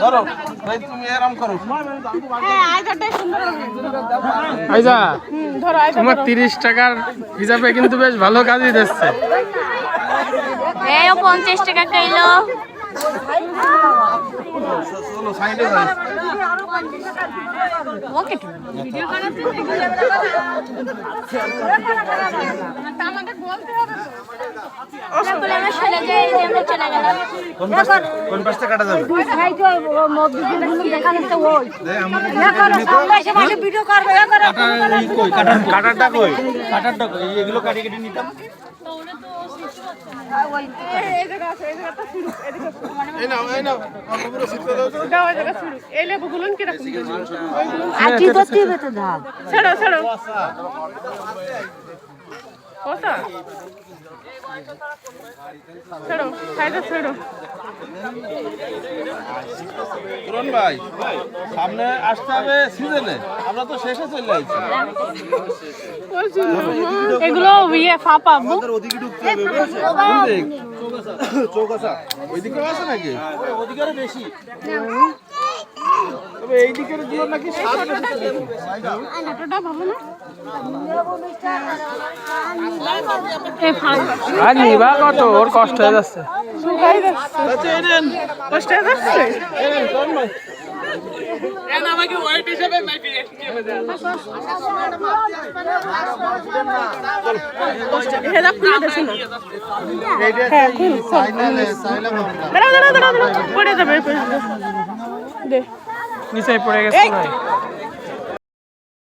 ধরো ভাই, তুমি আরাম করো। আইজা তোমার 30 টাকার হিসাবে কিন্তু বেশ ভালো কাজই দিচ্ছে। 50 টাকা কিলো। চলো সাইডে যাই। ওকে ভিডিও বানাতে আমরা চলে যাই, আমরা চলে গেলাম। কোন পাশে কাটা যাবে? ভাই তো মধ্যে দেখালে তো ওই ভিডিও করবে কাটারটা কই? কাটারটা কই? এগুলো কাটি কেটে নিতাম। এই নাও পুরো সিটটা দাও তো। দাও জায়গা শুরু। এই লেবুগুলো কি রকম? আর কি করতে হবে তো ধা ছাড়ো ছাড়ো। কোসা ছাড়ো, খাইতে ছাড়ো। পুরন ভাই, সামনে আসতে হবে সিজনে। আমরা তো শেষে চলে আইছি। এগুলো ইয়ে ফাপা আব্বু। ওদিকে ঢুকতে হবে। কোন দিক? চৌকাছা। ওইদিকে আছে নাকি? ওদিকে আরো বেশি। তবে এই দিকের গুলো নাকি সামনে ছোটটা ভালো না? এই ফাপা আর নিবা কত? ওর কষ্ট হয়ে যাচ্ছে। শুকাই যাচ্ছে। আচ্ছা এনেন। কষ্ট হয়ে যাচ্ছে। এনেন কোন ভাই? আমাকে ওয়াইট হিসাবে মাইপি হেলা খুলে দেছে না। এইটা ফাইনালে সাইলাম আমরা। দাঁড়াও পড়ে যাবে। দে নিচে পড়ে গেছে ভাই।